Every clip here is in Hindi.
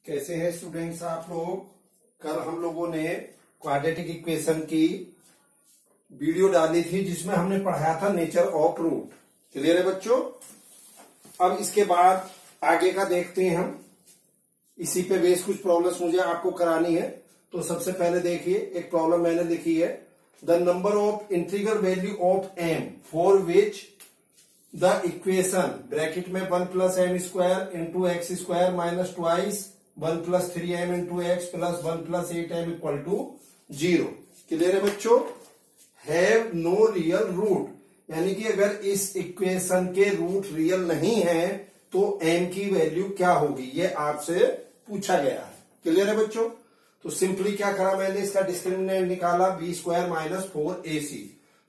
कैसे हैं स्टूडेंट्स आप लोग। कल हम लोगों ने क्वाड्रेटिक इक्वेशन की वीडियो डाली थी जिसमें हमने पढ़ाया था नेचर ऑफ रूट। क्लियर है बच्चों। अब इसके बाद आगे का देखते हैं हम। इसी पे बेस कुछ प्रॉब्लम्स मुझे आपको करानी है। तो सबसे पहले देखिए एक प्रॉब्लम मैंने लिखी है। The number of integral value of m for which the equation bracket में 1 plus m square into x square minus twice 1 plus 3m into x plus 1 plus 8m equal to 0। Clear है बच्चों। हैव नो रियल रूट, यानी कि अगर इस इक्वेशन के रूट रियल नहीं है तो m की वैल्यू क्या होगी, ये आपसे पूछा गया है। क्लियर है बच्चों। तो सिंपली क्या करा मैंने, इसका डिस्क्रिमिनेंट निकाला b स्क्वायर माइनस 4ac।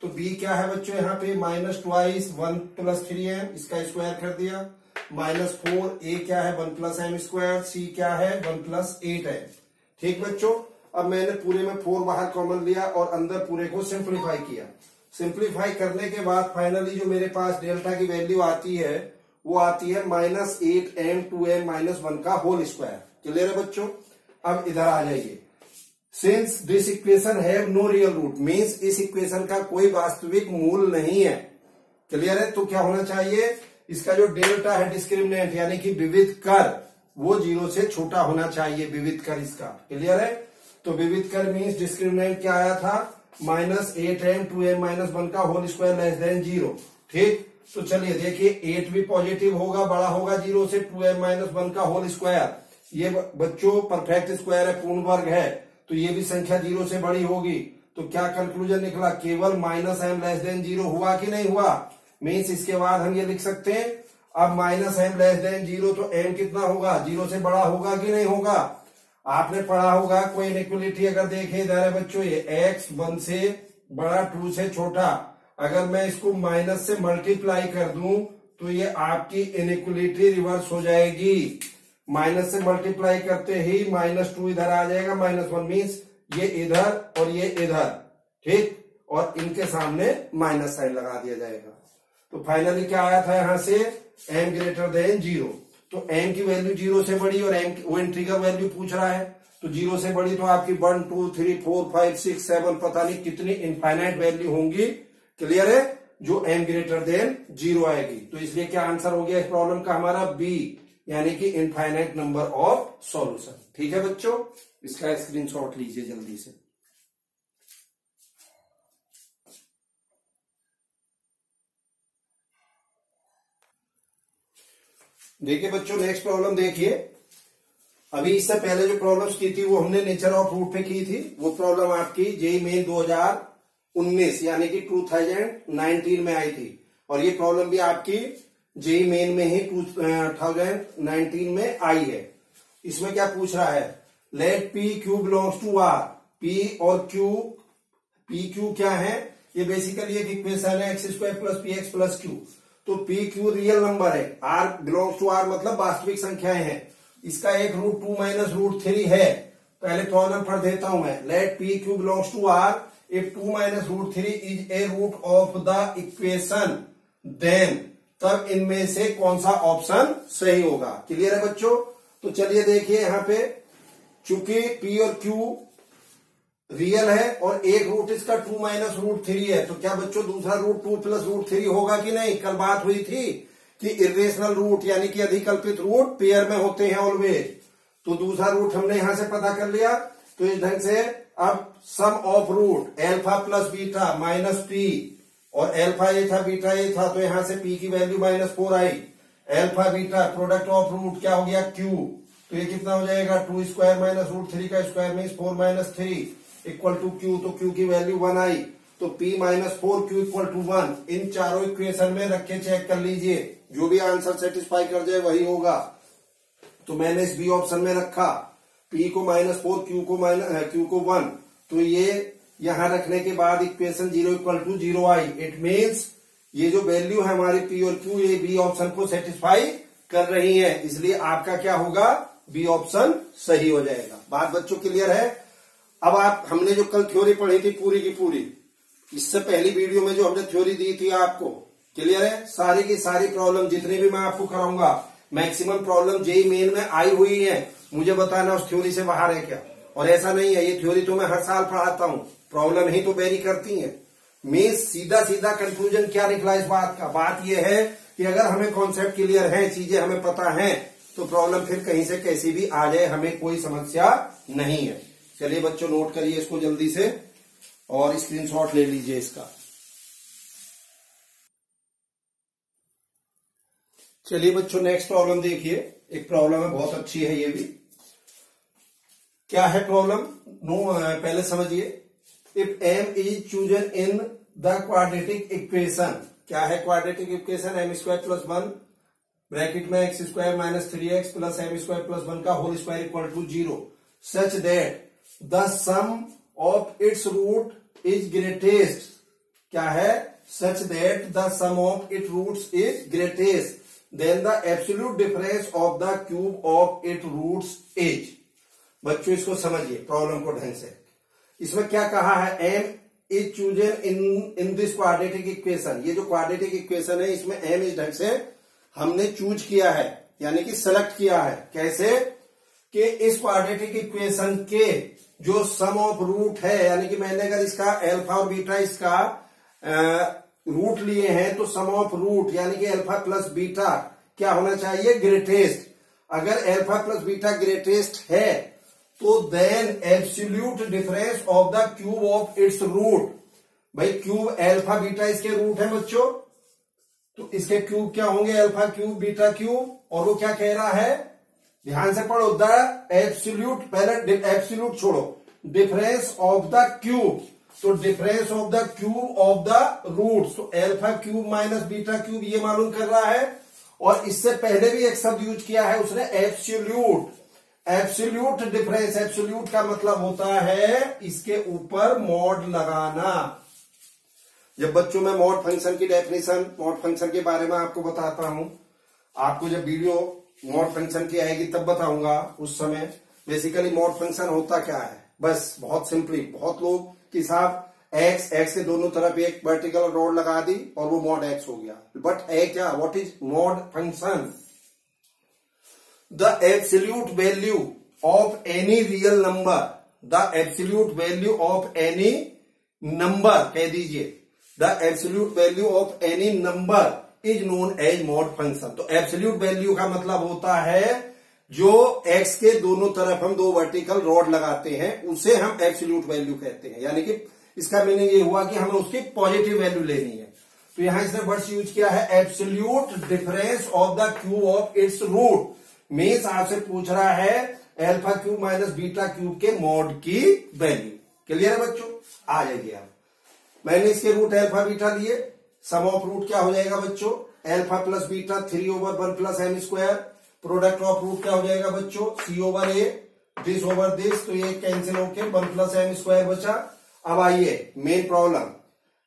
तो b क्या है बच्चों, यहाँ पे माइनस ट्वाइस 1 प्लस 3m, इसका स्क्वायर कर दिया, माइनस 4a क्या है 1 प्लस एम स्क्वायर, c क्या है 1 प्लस 8m। ठीक बच्चों। अब मैंने पूरे में 4 बाहर कॉमन लिया और अंदर पूरे को सिंप्लीफाई किया। सिंप्लीफाई करने के बाद फाइनली जो मेरे पास डेल्टा की वैल्यू आती है वो आती है माइनस 8m 2m माइनस 1 का होल स्क्वायर। क्लियर है बच्चों। अब इधर आ जाइए। Since this equation have no real root, means इस इक्वेशन का कोई वास्तविक मूल नहीं है। क्लियर है। तो क्या होना चाहिए, इसका जो डेल्टा है डिस्क्रिमिनेंट यानी कि विविध कर वो 0 से छोटा होना चाहिए, विविध कर इसका। क्लियर है। तो विविध कर मीन्स डिस्क्रिमिनेंट क्या आया था, माइनस 8m 2m माइनस 1 का होल स्क्वायर लेस देन 0। ठीक। तो चलिए देखिए 8 भी पॉजिटिव होगा, बड़ा होगा 0 से, 2m माइनस 1 का होल स्क्वायर ये बच्चों परफेक्ट स्क्वायर है, पूर्ण वर्ग है, तो ये भी संख्या 0 से बड़ी होगी। तो क्या कंक्लूजन निकला, केवल माइनस m लेस देन 0 हुआ कि नहीं हुआ। मीन्स इसके बाद हम ये लिख सकते हैं, अब माइनस m लेस देन 0 तो m कितना होगा, 0 से बड़ा होगा कि नहीं होगा। आपने पढ़ा होगा कोई इनइक्वालिटी अगर देखे इधर है बच्चों, ये x 1 से बड़ा 2 से छोटा, अगर मैं इसको माइनस से मल्टीप्लाई कर दूं तो ये आपकी इनइक्वालिटी रिवर्स हो जाएगी। माइनस से मल्टीप्लाई करते ही माइनस 2 इधर आ जाएगा, माइनस 1 मीन्स ये इधर और ये इधर। ठीक। और इनके सामने माइनस साइन लगा दिया जाएगा। तो फाइनली क्या आया था यहां से, m ग्रेटर देन 0। तो m की वैल्यू 0 से बड़ी और m वो इंटीग्रल वैल्यू पूछ रहा है, तो 0 से बड़ी तो आपकी 1 2 3 4 5 6 7 पता नहीं कितनी इनफाइनाइट वैल्यू होंगी। क्लियर है। जो m ग्रेटर देन 0 आएगी। तो इसलिए क्या आंसर हो गया इस प्रॉब्लम का हमारा b, यानी कि इनफाइनाइट नंबर ऑफ सॉल्यूशन। ठीक है बच्चों। इसका स्क्रीनशॉट लीजिए जल्दी से। देखिए बच्चों नेक्स्ट प्रॉब्लम देखिए। अभी इससे पहले जो प्रॉब्लम्स की थी वो हमने नेचर ऑफ रूट पे की थी। वो प्रॉब्लम आपकी जेईई मेन 2019 यानी कि 2019 में आई थी, और ये प्रॉब्लम भी आपकी जेईई मेन में ही 2019 में आई है। इसमें क्या पूछ रहा है, let P Q belongs to R. P और क्यू, पी क्यू क्या है, ये बेसिकली एक इक्वेशन है, X square plus P X plus Q. तो पी क्यू रियल नंबर है, आर बिलोंग्स टू आर मतलब वास्तविक संख्याएं हैं। इसका एक रूट 2 माइनस रूट 3 है। पहले प्रॉब्लम पढ़ देता हूं मैं। Let P Q belongs to R if 2 minus root 3 is a root of the equation, then तब इनमें से कौन सा ऑप्शन सही होगा। क्लियर है बच्चों। तो चलिए देखिए यहाँ पे, चूंकि p और q रियल है और एक रूट इसका 2 माइनस रूट 3 है, तो क्या बच्चों दूसरा रूट 2 प्लस रूट 3 होगा कि नहीं। कल बात हुई थी कि इर्रेशनल रूट यानी कि अधिकल्पित रूट पेयर में होते हैं ऑलवेज। तो दूसरा रूट हमने यहां से पता कर लिया। तो इस ढंग से अब sum of root alpha plus beta minus p, और एल्फा ये था बीटा ये था, तो यहां से p की वैल्यू -4 आई। Alpha beta product of root क्या हो गया q, तो ये कितना हो जाएगा 2 स्क्वायर माइनस रूट 3 का square means 4 minus 3 equal to q। तो q की वैल्यू 1 आई। तो p minus 4 q equal to 1। इन चारों इक्वेशन में रख के चेक कर लीजिए, जो भी आंसर सेटिस्फाई कर जाए वही होगा। तो मैंने इस बी ऑप्शन में रखा, p को -4 q को 1। तो ये यहां रखने के बाद इक्वेशन 0 इक्वल टू 0 आई। इट मीन्स ये जो वैल्यू है हमारी p और q ये बी ऑप्शन को सेटिस्फाई कर रही है, इसलिए आपका क्या होगा, बी ऑप्शन सही हो जाएगा। बात बच्चों क्लियर है। अब आप, हमने जो कल थ्योरी पढ़ी थी पूरी की पूरी, इससे पहली वीडियो में जो हमने थ्योरी दी थी आपको, क्लियर है, सारी की सारी प्रॉब्लम जितनी भी मैं आपको कराऊंगा मैक्सिमम प्रॉब्लम जेई मेन में आई हुई है, मुझे बताना उस थ्योरी से बाहर है क्या। और ऐसा नहीं है, ये थ्योरी तो मैं हर साल पढ़ाता हूँ, प्रॉब्लम ही तो वेरी करती है। मैं सीधा सीधा कंक्लूजन क्या निकला इस बात का, बात यह है कि अगर हमें कॉन्सेप्ट क्लियर है, चीजें हमें पता है, तो प्रॉब्लम फिर कहीं से कैसी भी आ जाए हमें कोई समस्या नहीं है। चलिए बच्चों नोट करिए इसको जल्दी से और स्क्रीनशॉट ले लीजिए इसका। चलिए बच्चों नेक्स्ट प्रॉब्लम देखिए, एक प्रॉब्लम है बहुत अच्छी है ये भी। क्या है प्रॉब्लम, पहले समझिए। If m is chosen in the quadratic equation, क्या है quadratic equation, m square plus 1 bracket में x square minus 3x plus m square plus 1 का whole square equal to 0 such that the sum of its root is greatest, क्या है, such that the sum of it roots is greatest then the absolute difference of the cube of it roots is. बच्चों इसको समझिए प्रॉब्लम को ढंग से। इसमें क्या कहा है, m is chosen in this quadratic equation, ये जो क्वाड्रेटिक इक्वेशन है इसमें एम इज ढंग से हमने चूज किया है, यानी कि सेलेक्ट किया है। कैसे कि इस क्वाड्रेटिक इक्वेशन के जो सम ऑफ रूट है, यानी कि मैंने अगर इसका अल्फा और बीटा इसका रूट लिए हैं तो सम ऑफ रूट यानी कि अल्फा प्लस बीटा क्या होना चाहिए, ग्रेटेस्ट। अगर अल्फा प्लस बीटा ग्रेटेस्ट है तो then absolute difference of the cube of its root, भाई क्यूब अल्फा बीटा इसके रूट है बच्चों, तो इसके क्यूब क्या होंगे, अल्फा क्यूब बीटा क्यूब। और वो क्या कह रहा है, ध्यान से पढ़ो, द एब्सोल्यूट, पहले एब्सोल्यूट छोड़ो, डिफरेंस ऑफ द क्यूब, तो difference of the cube of the root, तो alpha cube minus beta cube ये मालूम कर रहा है। और इससे पहले भी एक शब्द यूज किया है उसने, एब्सोल्यूट। एब्सोल्यूट डिफरेंस, एब्सोल्यूट का मतलब होता है इसके ऊपर मॉड लगाना। जब बच्चों में मॉड फंक्शन की डेफिनेशन, मॉड फंक्शन के बारे में आपको बताता हूं, आपको जब वीडियो मॉड फंक्शन की आएगी तब बताऊंगा उस समय। बेसिकली मॉड फंक्शन होता क्या है, बस बहुत सिंपली, बहुत लोग कि साहब एक्स के दोनों तरफ एक वर्टिकल रॉड लगा दी और वो मॉड एक्स हो गया, बट है क्या, what is mod function, the absolute value of any real number, the absolute value of any number कह दीजिए, the absolute value of any number is known as mod function. तो एब्सोल्यूट वैल्यू का मतलब होता है जो एक्स के दोनों तरफ हम दो वर्टिकल रॉड लगाते हैं उसे हम एब्सोल्यूट वैल्यू कहते हैं, यानी कि इसका मीनिंग ये हुआ कि हमें उसकी पॉजिटिव वैल्यू लेनी है। तो यहां इसने वर्ड्स यूज किया है absolute difference of the cube of its root, means आपसे पूछ रहा है alpha cube minus beta cube के मॉड की वैल्यू। क्लियर है बच्चों, आ जाइए आप। मैंने इसके रूट अल्फा बीटा लिए, सम ऑफ रूट क्या हो जाएगा बच्चों, alpha plus beta 3/1 plus m square, product of root क्या हो जाएगा बच्चों, C/A, दिस ओवर दिस, तो ये कैंसिल होके 1 प्लस एम स्क्वायर बचा। अब आइए main problem,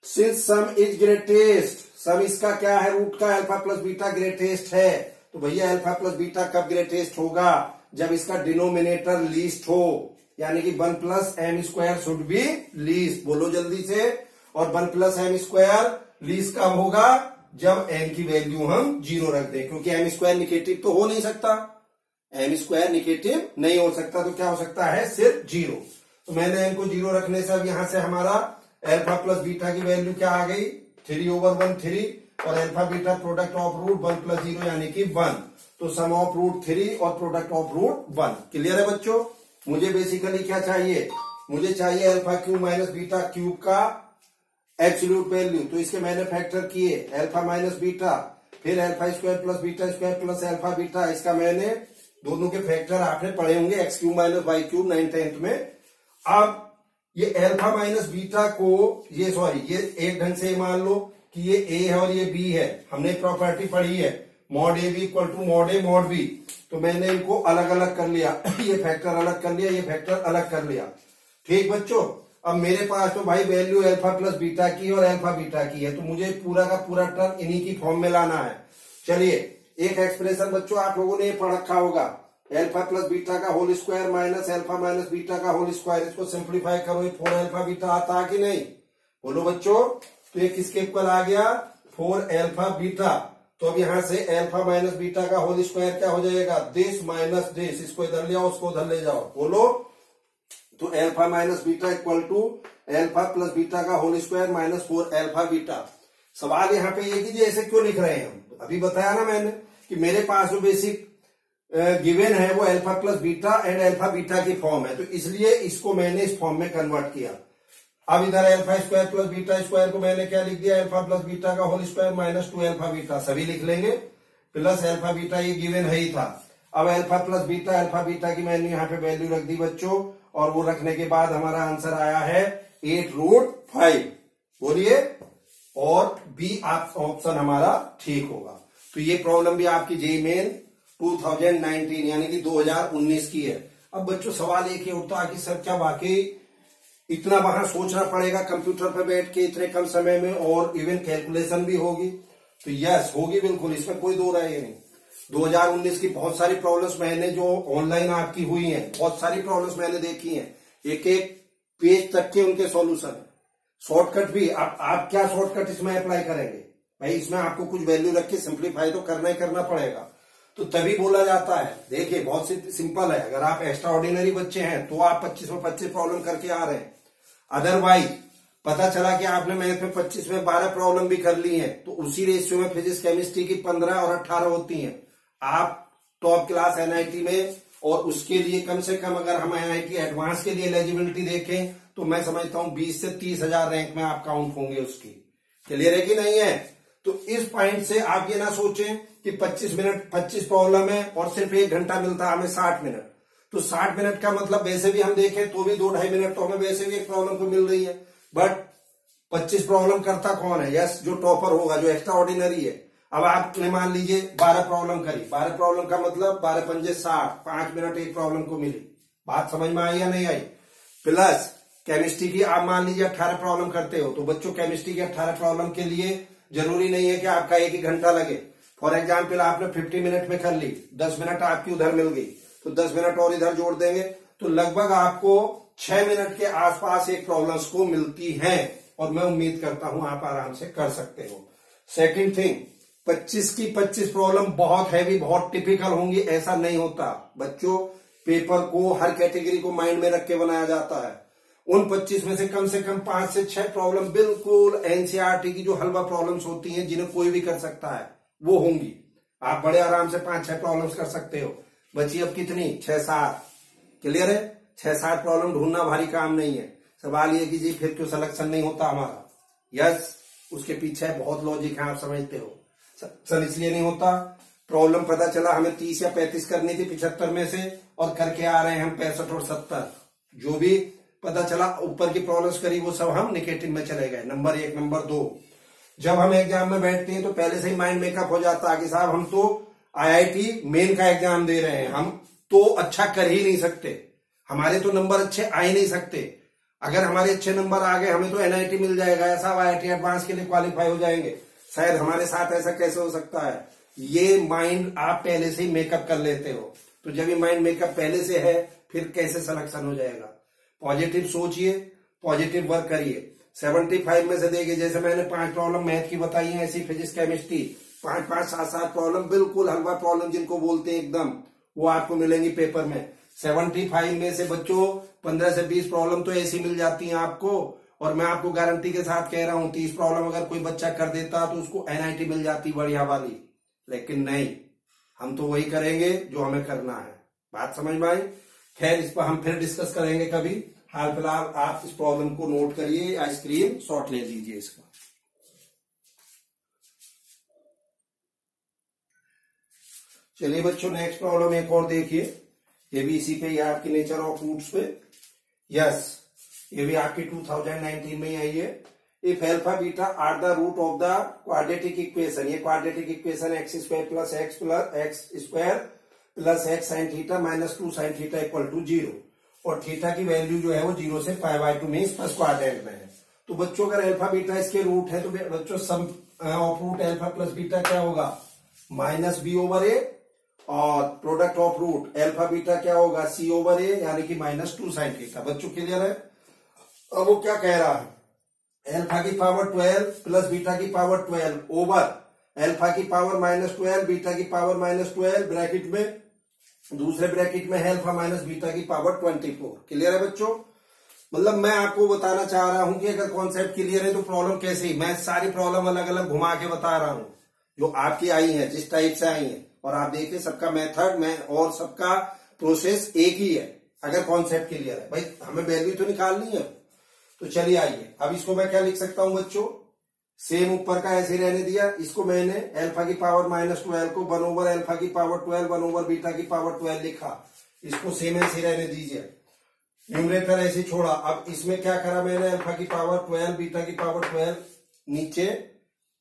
since sum is greatest, sum इसका क्या है, रूट का अल्फा प्लस बीटा ग्रेटेस्ट है, तो भैया अल्फा प्लस बीटा कब ग्रेटेस्ट होगा, जब इसका डिनोमिनेटर लीस्ट हो, यानी कि 1 plus m square should be least, बोलो जल्दी से। और 1 प्लस एम स्क्वायर लीस्ट कब होगा, जब m की वैल्यू हम 0 रख दें, क्योंकि m स्क्वायर निगेटिव तो हो नहीं सकता, m स्क्वायर निगेटिव नहीं हो सकता, तो क्या हो सकता है, सिर्फ 0। तो मैंने m को 0 रखने से अब यहां से हमारा अल्फा प्लस बीटा की वैल्यू क्या आ गई, 3/1 3, और alpha beta product of root 1 plus 0 यानी कि 1, तो सम ऑफ रूट 3 और प्रोडक्ट ऑफ रूट 1। क्लियर है बच्चों, मुझे बेसिकली क्या चाहिए, मुझे चाहिए alpha cube minus beta cube का एब्सोल्यूट वैल्यू, तो इसके मैंने फैक्टर किए अल्फा माइनस बीटा, फिर alpha square plus beta square plus alpha beta, इसका मैंने दोनों के फैक्टर आपने पढ़े होंगे, x cube minus y cube 9th 10th में। अब ये अल्फा माइनस बीटा को, ये एक ढंग से मान लो कि ये ए है और ये बी है, हमने प्रॉपर्टी पढ़ी है mod a b equal to mod a mod b, तो मैंने इनको अलग अलग कर लिया ये फैक्टर अलग कर लिया, ये फैक्टर अलग कर लिया। ठीक बच्चों, अब मेरे पास तो भाई वैल्यू अल्फा प्लस बीटा की और अल्फा बीटा की है, तो मुझे पूरा का पूरा टर्म इन्हीं की फॉर्म में लाना है। चलिए एक एक्सप्रेशन बच्चों आप लोगों ने पढ़ रखा होगा, अल्फा प्लस बीटा का whole square minus alpha minus beta का होल स्क्वायर, इसको सिंप्लीफाई करो, 4 अल्फा बीटा आता है कि नहीं, बोलो बच्चों। तो ये किसके इक्वल आ गया, 4 अल्फा बीटा, तो अब यहां से अल्फा माइनस बीटा का होल स्क्वायर क्या हो जाएगा, दिस माइनस दिस, इसको इधर ले आओ उसको उधर ले जाओ, बोलो। तो alpha minus beta equal to alpha plus beta का whole square minus 4 alpha beta. सवाल यहाँ पे ये कीजिए ऐसे क्यों लिख रहे हैं हम, अभी बताया ना मैंने कि मेरे पास जो बेसिक गिवन है वो alpha plus beta and alpha beta की फॉर्म है, तो इसलिए इसको मैंने इस फॉर्म में कन्वर्ट किया। अब इधर alpha square plus beta square को मैंने क्या लिख दिया, अल्फा प्लस बीटा का whole square minus 2 alpha beta, सभी लिख लेंगे, प्लस अल्फा बीटा ये गिवन है ही था। अब alpha plus beta alpha beta की मैंने यहाँ पे वैल्यू रख दी बच्चों, और वो रखने के बाद हमारा आंसर आया है 8√5, बोलिए, और बी ऑप्शन हमारा ठीक होगा। तो ये प्रॉब्लम भी आपकी जेईई मेन 2019 यानी कि 2019 की है। अब बच्चों सवाल एक ही उठता है कि सर क्या वाकई इतना वहां सोचना पड़ेगा कंप्यूटर पर बैठ के इतने कम समय में, और इवन कैलकुलेशन भी होगी? तो यस होगी बिल्कुल, इसमें कोई दो राय नहीं। 2019 की बहुत सारी प्रॉब्लम्स मैंने जो ऑनलाइन आपकी हुई हैं, बहुत सारी प्रॉब्लम्स मैंने देखी हैं, एक एक पेज तक के उनके सॉल्यूशन है। शॉर्टकट भी आप क्या शॉर्टकट इसमें अप्लाई करेंगे भाई, इसमें आपको कुछ वैल्यू रख के सिंप्लीफाई तो करना ही करना पड़ेगा। तो तभी बोला जाता है, देखिए बहुत सिंपल है, अगर आप एक्स्ट्रा ऑर्डिनरी बच्चे हैं तो आप 25 में 25 प्रॉब्लम करके आ रहे हैं, अदरवाइज पता चला कि आपने मैथ में 25 में 12 प्रॉब्लम भी कर ली है, तो उसी रेशियो में फिजिक्स केमिस्ट्री की 15 और 18 होती हैं। आप टॉप क्लास एनआईटी में, और उसके लिए कम से कम अगर हम एनआईटी एडवांस के लिए एलिजिबिलिटी देखें तो मैं समझता हूं 20 से 30 हजार रैंक में आप काउंट होंगे उसकी। क्लियर है कि नहीं है? तो इस पॉइंट से आप ये ना सोचें कि 25 प्रॉब्लम है और सिर्फ 1 घंटा मिलता है हमें 60 मिनट। तो 60 मिनट का मतलब वैसे भी हम देखें तो भी 2-2.5 मिनट तो हमें वैसे भी एक प्रॉब्लम को मिल रही है, बट 25 प्रॉब्लम करता कौन है? यस, जो टॉपर होगा, जो एक्स्ट्रा ऑर्डिनरी है। अब आपने मान लीजिए 12 प्रॉब्लम करी, 12 प्रॉब्लम का मतलब 12 पंजे 60, 5 मिनट एक प्रॉब्लम को मिली। बात समझ में आई या नहीं आई? प्लस केमिस्ट्री की आप मान लीजिए 18 प्रॉब्लम करते हो, तो बच्चों केमिस्ट्री की 18 प्रॉब्लम के लिए जरूरी नहीं है कि आपका 1 ही घंटा लगे। फॉर एग्जाम्पल आपने 50 मिनट में कर ली, 10 मिनट आपकी उधर मिल गई, तो 10 मिनट और इधर जोड़ देंगे तो लगभग आपको 6 मिनट के आसपास एक प्रॉब्लम्स को मिलती हैं, और मैं उम्मीद करता हूं आप आराम से कर सकते हो। सेकंड थिंग, 25 की 25 प्रॉब्लम बहुत हैवी, बहुत टिपिकल होंगी, ऐसा नहीं होता बच्चों। पेपर को हर कैटेगरी को माइंड में रख के बनाया जाता है। उन 25 में से कम 5 से 6 प्रॉब्लम बिल्कुल एनसीईआरटी की जो हलवा प्रॉब्लम्स होती हैं, जिन्हें कोई भी कर सकता है, वो होंगी। आप बड़े आराम से 5-6 प्रॉब्लम्स कर सकते हो। बची अब कितनी? 6-7। क्लियर है? 6-7 प्रॉब्लम ढूंढना भारी काम नहीं है। सवाल ये कीजिए फिर क्यों सिलेक्शन नहीं होता हमारा? यस, उसके पीछे बहुत लॉजिक है, आप समझते हो। सर इसलिए नहीं होता, प्रॉब्लम पता चला हमें 30 या 35 करनी थी 75 में से, और करके आ रहे हैं हम 65 और 70। जो भी पता चला ऊपर की प्रॉब्लम्स करी वो सब हम निगेटिव में चले गए, नंबर 1 नंबर 2। जब हम एग्जाम में बैठते हैं तो पहले से ही माइंड मेकअप हो जाता है कि साहब हम तो आईआईटी मेन का एग्जाम दे रहे हैं, हम तो अच्छा कर ही नहीं सकते, हमारे तो नंबर अच्छे आ ही नहीं सकते। अगर हमारे अच्छे नंबर आ गए हमें तो एनआईटी मिल जाएगा, ऐसा आईआईटी एडवांस के लिए क्वालिफाई हो जाएंगे। शायद हमारे साथ ऐसा कैसे हो सकता है? ये माइंड आप पहले से ही मेकअप कर लेते हो। तो जब ये माइंड मेकअप पहले से है फिर कैसे सिलेक्शन हो जाएगा? पॉजिटिव सोचिए, पॉजिटिव वर्क करिए। 75 में से देखिए, जैसे मैंने 5 प्रॉब्लम मैथ की बताई है, ऐसी फिजिक्स केमिस्ट्री 5-5, 7-7 प्रॉब्लम बिल्कुल हलवा प्रॉब्लम जिनको बोलते हैं एकदम, वो आपको मिलेंगी पेपर में। 75 में से बच्चों 15 से 20 प्रॉब्लम तो ऐसी मिल जाती हैं आपको, और मैं आपको गारंटी के साथ कह रहा हूं 30 प्रॉब्लम अगर कोई बच्चा कर देता तो उसको एनआईटी मिल जाती बढ़िया वाली। लेकिन नहीं, हम तो वही करेंगे जो हमें करना है। बात समझ में आई? खैर इस पर हम फिर डिस्कस करेंगे कभी। हाल फिलहाल आप इस प्रॉब्लम को नोट करिए या स्क्रीन शॉट ले लीजिए इसका। चलिए बच्चों नेक्स्ट प्रॉब्लम एक और देखिए, ये भी इसी पे ही आपकी नेचर ऑफ फ्रूट्स पे। यस, ये भी आपकी 2019 में ही आई है। If alpha beta are the root of the quadratic equation, ये quadratic equation x² plus x square plus x sine theta minus 2 sine theta equal to 0, और थीटा की वैल्यू जो है वो 0 से π/2 मीन्स फर्स्ट क्वाड्रेंट में है। तो बच्चों अगर अल्फा बीटा इसके रूट है तो बच्चों sum of root alpha plus beta क्या होगा? -b/a, और product of root alpha beta क्या होगा? c/a, यानी कि -2 साइन थीटा। बच्चों क्लियर है? अब वो क्या कह रहा है? अल्फा की पावर 12 प्लस बीटा की पावर 12 ओवर अल्फा की पावर -12 बीटा की पावर -12 ब्रैकेट में, दूसरे ब्रैकेट में है अल्फा माइनस बीटा की पावर 24। क्लियर है बच्चों? मतलब मैं आपको बताना चाह रहा हूं कि अगर कॉन्सेप्ट क्लियर है तो प्रॉब्लम कैसे ही, मैं सारी प्रॉब्लम अलग अलग घुमा के बता रहा हूं जो आपकी आई है, जिस टाइप से आई है, और आप देखिए सबका मेथड में और सबका प्रोसेस एक ही है अगर कॉन्सेप्ट क्लियर है। भाई हमें वैल्यू तो निकालनी है। तो चलिए आइए, अब इसको मैं क्या लिख सकता हूं बच्चों, सेम ऊपर का ऐसे रहने दिया, इसको मैंने अल्फा की पावर -12 को 1 ओवर अल्फा की पावर 12 1 ओवर बीटा की पावर 12 लिखा, इसको सेम ऐसे रहने दीजिए, न्यूमरेटर ऐसे छोड़ा। अब इसमें क्या करा मैंने, अल्फा की पावर 12 बीटा की पावर 12 नीचे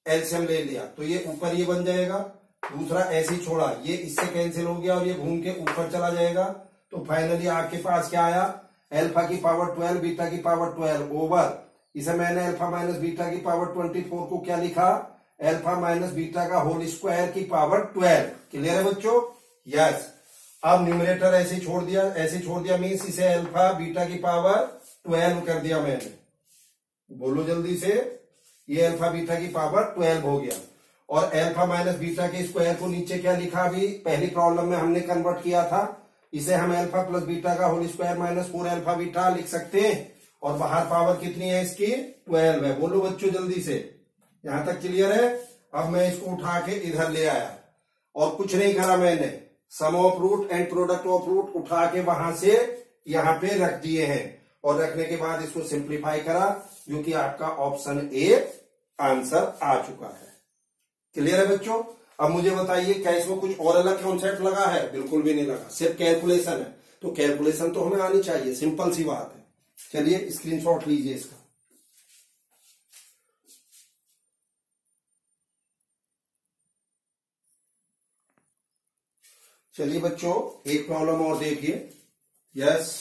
एलसीएम ले लिया, तो ये ऊपर ये बन जाएगा, दूसरा ऐसे ही छोड़ा, ये इससे कैंसिल हो गया और ये घूम के ऊपर चला जाएगा। तो फाइनली आपके पास क्या आया, अल्फा की पावर 12 बीटा की पावर 12 ओवर, इसे मैंने अल्फा माइनस बीटा की पावर 24 को क्या लिखा, अल्फा माइनस बीटा का होल स्क्वायर की पावर 12। क्लियर है बच्चों? यस। अब न्यूमरेटर ऐसे छोड़ दिया, ऐसे छोड़ दिया मीन्स इसे अल्फा बीटा की पावर 12 कर दिया मैंने, बोलो जल्दी से, ये अल्फा बीटा की पावर 12 हो गया। और अल्फा माइनस बीटा के स्क्वायर को नीचे क्या लिखा, अभी पहली प्रॉब्लम में हमने कन्वर्ट किया था, इसे हम अल्फा प्लस बीटा का होल स्क्वायर -4 अल्फा बीटा लिख सकते हैं। और बाहर पावर कितनी है इसकी, 12 है। बोलो बच्चों जल्दी से, यहां तक क्लियर है? अब मैं इसको उठा के इधर ले आया और कुछ नहीं करा मैंने, sum of root and product of root उठा के वहां से यहां पे रख दिए हैं, और रखने के बाद इसको सिंप्लीफाई करा, जो कि आपका ऑप्शन ए आंसर आ चुका है। क्लियर है बच्चों? अब मुझे बताइए क्या इसमें कुछ और अलग कॉन्सेप्ट लगा है? बिल्कुल भी नहीं लगा, सिर्फ कैलकुलेशन है। तो कैलकुलेशन तो हमें आनी चाहिए, सिंपल सी बात है। चलिए स्क्रीनशॉट लीजिए इसका। चलिए बच्चों एक प्रॉब्लम और देखिए। यस,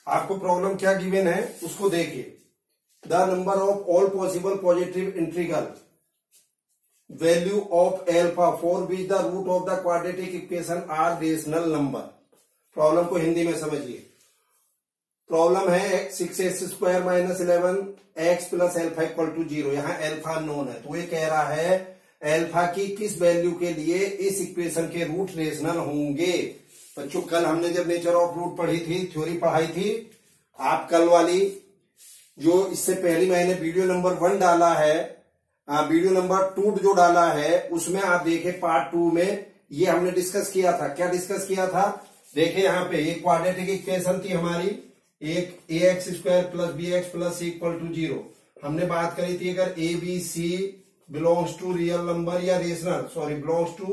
आपको प्रॉब्लम क्या गिवन है उसको देखिए। The number of all possible positive integral value of alpha for which the root of the quadratic equation are rational number. Problem को हिंदी में समझिए। प्रॉब्लम है 6x² - 11x plus alpha equal to 0। यहाँ एल्फा नोन है, तो ये कह रहा है एल्फा की किस वैल्यू के लिए इस इक्वेशन के रूट रेशनल होंगे। बच्चों कल हमने जब नेचर ऑफ रूट पढ़ी थी, थ्योरी पढ़ाई थी, आप कल वाली जो इससे पहले मैंने वीडियो नंबर 1 डाला है, वीडियो नंबर 2 जो डाला है, उसमें आप देखे पार्ट 2 में ये हमने डिस्कस किया था। क्या डिस्कस किया था? देखे यहाँ पे ये क्वाड्रेटिक इक्वेशन थी हमारी, एक ax² plus bx plus c equal to 0। हमने बात करी थी अगर a b c belongs to real number या rational, sorry belongs to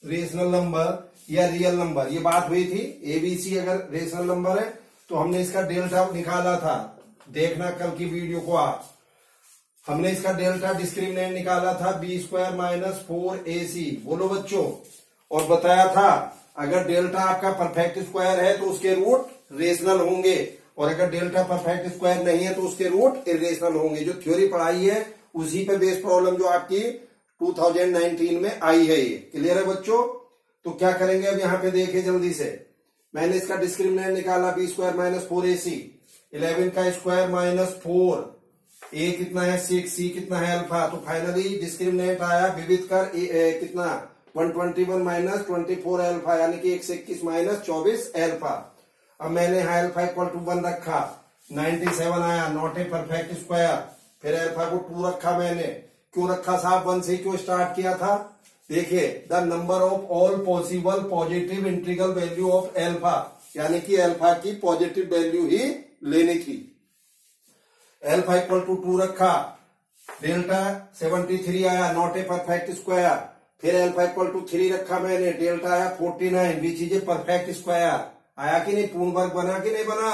rational number या रियल नंबर, ये बात हुई थी। a b c अगर रेशनल नंबर है तो हमने इसका डेल्टा निकाला था, देखना कल की वीडियो को आप। हमने इसका डेल्टा डिस्क्रिमिनेंट निकाला था b² - 4ac, बोलो बच्चों। और बताया था अगर डेल्टा आपका परफेक्ट स्क्वायर है तो उसके रूट रेशनल होंगे, और अगर डेल्टा परफेक्ट स्क्वायर नहीं है तो उसके रूट इरेशनल होंगे। जो थ्योरी पढ़ाई है उसी पे बेस्ड प्रॉब्लम जो आपकी 2019 में आई है ये। क्लियर है बच्चों? तो क्या करेंगे अब यहाँ पे देखिए जल्दी से। मैंने इसका डिस्क्रिमिनेंट निकाला b² - 4ac, 11 का स्क्वायर -4, a कितना है 6, c कितना है अल्फा। तो फाइनली डिस्क्रिमिनेंट आया विविध कर कितना 121 - 24 अल्फा, यानी कि 121 - 24 अल्फा। अब मैंने यहाँ अल्फा इक्वल टू 1 रखा, 97 आया, नॉट ए परफेक्ट स्क्वायर। फिर अल्फा को 2 रखा मैंने, क्यों रखा साहब, 1 से क्यों स्टार्ट किया था? देखिए the number of all possible positive integral value of alpha, यानी कि एल्फा की पॉजिटिव वैल्यू ही लेनी थी। एल्फा इक्वल टू 2 रखा, डेल्टा 73 आया, नॉट ए परफेक्ट स्क्वायर। फिर एल्फा इक्वल टू 3 रखा मैंने, डेल्टा आया 49, which is a perfect square. आया कि नहीं, पूर्ण वर्ग बना कि नहीं बना?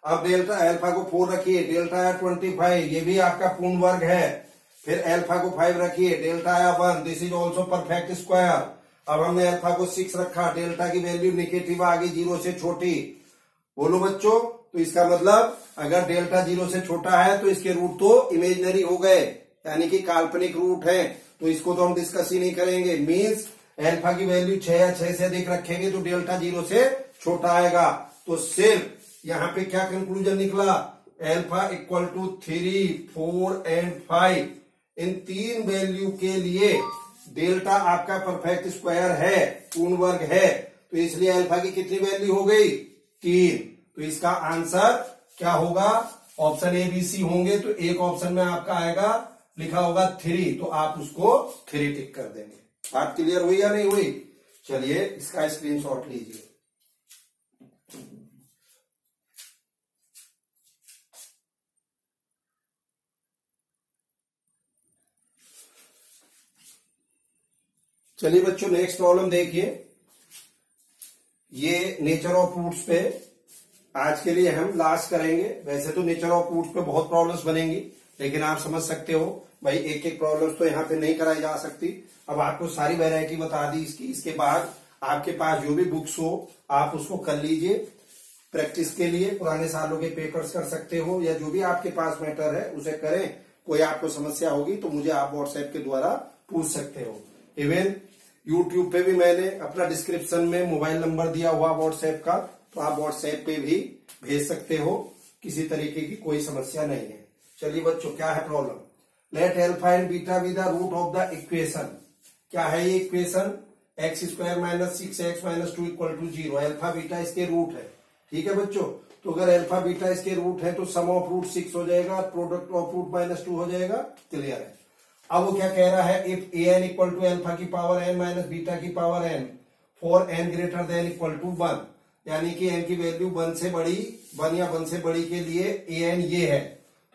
अब डेल्टा एल्फा को 4 रखिए, डेल्टा आया 25, ये भी आपका पूर्ण वर्ग है। फिर एल्फा को 5 रखिए, डेल्टा आया 1, this is also perfect square. अब हमने अल्फा को 6 रखा, डेल्टा की वैल्यू निगेटिव आ गई, 0 से छोटी। बोलो बच्चों, तो इसका मतलब अगर डेल्टा 0 से छोटा है तो इसके रूट तो इमेजिनरी हो गए, यानी कि काल्पनिक रूट है, तो इसको तो हम डिस्कस ही नहीं करेंगे। मीन्स एल्फा की वैल्यू 6 या 6 से अधिक रखेंगे तो डेल्टा 0 से छोटा आएगा। तो सिर्फ यहाँ पे क्या कंक्लूजन निकला, एल्फा इक्वल टू 3, 4 एंड 5, इन 3 वैल्यू के लिए डेल्टा आपका परफेक्ट स्क्वायर है, पूर्ण वर्ग है, तो इसलिए अल्फा की कितनी वैल्यू हो गई? 3। तो इसका आंसर क्या होगा? ऑप्शन ए बी सी होंगे, तो एक ऑप्शन में आपका आएगा, लिखा होगा 3, तो आप उसको 3 टिक कर देंगे। बात क्लियर हुई या नहीं हुई? चलिए इसका स्क्रीनशॉट लीजिए। चलिए बच्चों नेक्स्ट प्रॉब्लम देखिए। ये नेचर ऑफ फ्रूट्स पे आज के लिए हम लास्ट करेंगे। वैसे तो नेचर ऑफ फ्रूट्स पे बहुत प्रॉब्लम्स बनेंगी, लेकिन आप समझ सकते हो भाई एक एक प्रॉब्लम्स तो यहाँ पे नहीं कराई जा सकती। अब आपको सारी वैरायटी बता दी इसकी। इसके बाद आपके पास जो भी बुक्स हो आप उसको कर लीजिए प्रैक्टिस के लिए। पुराने सालों के पेपर्स कर सकते हो या जो भी आपके पास मैटर है उसे करें। कोई आपको समस्या होगी तो मुझे आप व्हाट्सएप के द्वारा पूछ सकते हो। इवन यूट्यूब पे भी मैंने अपना डिस्क्रिप्शन में मोबाइल नंबर दिया हुआ व्हाट्सएप का, तो आप व्हाट्सएप पे भी भेज सकते हो। किसी तरीके की कोई समस्या नहीं है। चलिए बच्चों क्या है problem? Let alpha and beta be the root of the equation. क्या है ये equation? X square minus 6x minus 2 equal to 0। Alpha beta इसके रूट है। ठीक है बच्चों, तो अगर अल्फा बीटा इसके रूट है तो सम ऑफ रूट 6 हो जाएगा, प्रोडक्ट ऑफ रूट माइनस 2 हो जाएगा। क्लियर है? अब वो क्या कह रहा है? If a n equal to alpha की पावर एन माइनस बीटा की power n for n greater than equal to 1, यानी कि एन की वैल्यू 1 से बड़ी, 1 या 1 से बड़ी के लिए ए एन ये है।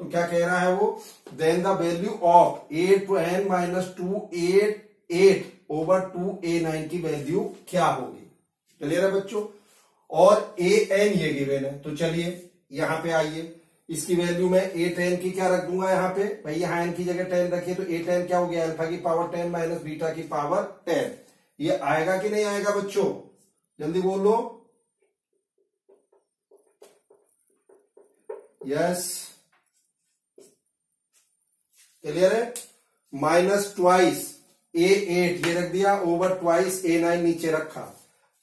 तो क्या कह रहा है वो? Then the value of 8 to n minus 2 8 over 2a9 की वैल्यू क्या होगी? क्लियर है बच्चों? और ए एन ये गिवन है, तो चलिए यहां पे आइए। इसकी वैल्यू में ए टेन की क्या रख दूंगा यहाँ पे? भाई यहाँ एन की जगह 10 रखिए, तो ए टेन क्या हो गया? अल्फा की पावर 10 माइनस बीटा की पावर 10। ये आएगा कि नहीं आएगा बच्चों? जल्दी बोलो। यस, क्लियर है? माइनस ट्वाइस A8 ये रख दिया, ओवर ट्वाइस A9 नीचे रखा।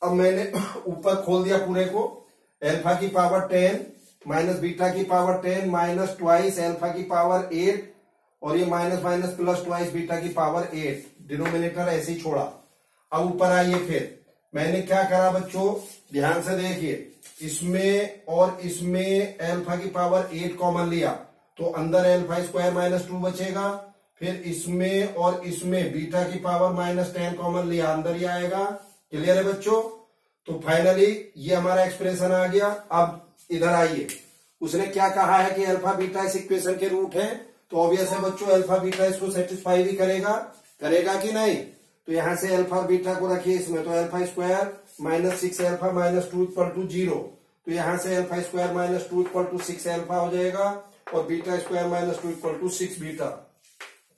अब मैंने ऊपर खोल दिया पूरे को। अल्फा की पावर 10 माइनस बीटा की पावर 10 माइनस ट्वाइस अल्फा की पावर 8 और ये minus minus plus twice beta की पावर 8। डिनोमिनेटर ऐसे ही छोड़ा। अब ऊपर आइए, फिर मैंने क्या करा बच्चों? ध्यान से देखिए, इसमें और इसमें अल्फा की पावर 8 कॉमन लिया, तो अंदर अल्फा स्क्वायर माइनस 2 बचेगा। फिर इसमें और इसमें बीटा की पावर माइनस 10 कॉमन लिया, अंदर ही आएगा। क्लियर है बच्चों? तो फाइनली ये हमारा एक्सप्रेशन आ गया। अब इधर आइए, उसने क्या कहा है कि अल्फा बीटा इस इक्वेशन के रूट है, तो ऑब्वियस है बच्चों अल्फा बीटा इसको सेटिस्फाई भी करेगा। करेगा कि नहीं? तो यहां से अल्फा बीटा को रखिए इसमें, तो alpha square minus 6 alpha minus 2 equal to 0। तो यहां से alpha square minus 2 equal to 6 alpha हो जाएगा और beta square minus 2 equal to 6 beta.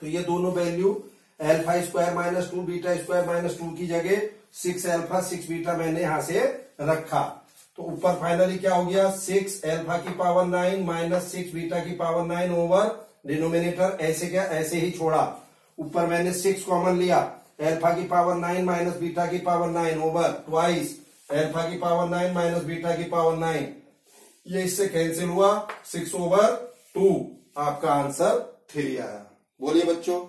तो ये दोनों value alpha square minus 2 beta square minus 2 की जगह 6 अल्फा 6 बीटा मैंने यहां से रखा। तो ऊपर फाइनली क्या हो गया? 6 अल्फा की पावर 9 माइनस 6 बीटा की पावर 9 ओवर डिनोमिनेटर ऐसे क्या ऐसे ही छोड़ा। ऊपर मैंने 6 कॉमन लिया, अल्फा की पावर 9 माइनस बीटा की पावर 9 ओवर ट्वाइस अल्फा की पावर 9 माइनस बीटा की पावर 9। ये इससे कैंसिल हुआ, 6 ओवर 2। आपका आंसर 3 आया। बोलिए बच्चों।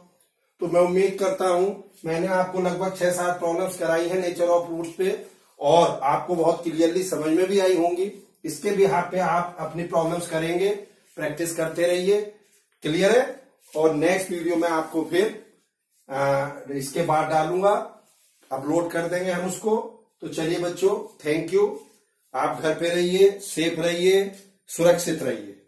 तो मैं उम्मीद करता हूं मैंने आपको लगभग 6-7 प्रॉब्लम्स कराई है नेचर ऑफ फ्रूट्स पे, और आपको बहुत क्लियरली समझ में भी आई होंगी। इसके बिहाफ पे आप अपनी प्रॉब्लम्स करेंगे, प्रैक्टिस करते रहिए। क्लियर है? और नेक्स्ट वीडियो में आपको फिर इसके बाद डालूंगा, अपलोड कर देंगे हम उसको। तो चलिए बच्चों, थैंक यू। आप घर पे रहिए, सेफ रहिए, सुरक्षित रहिए।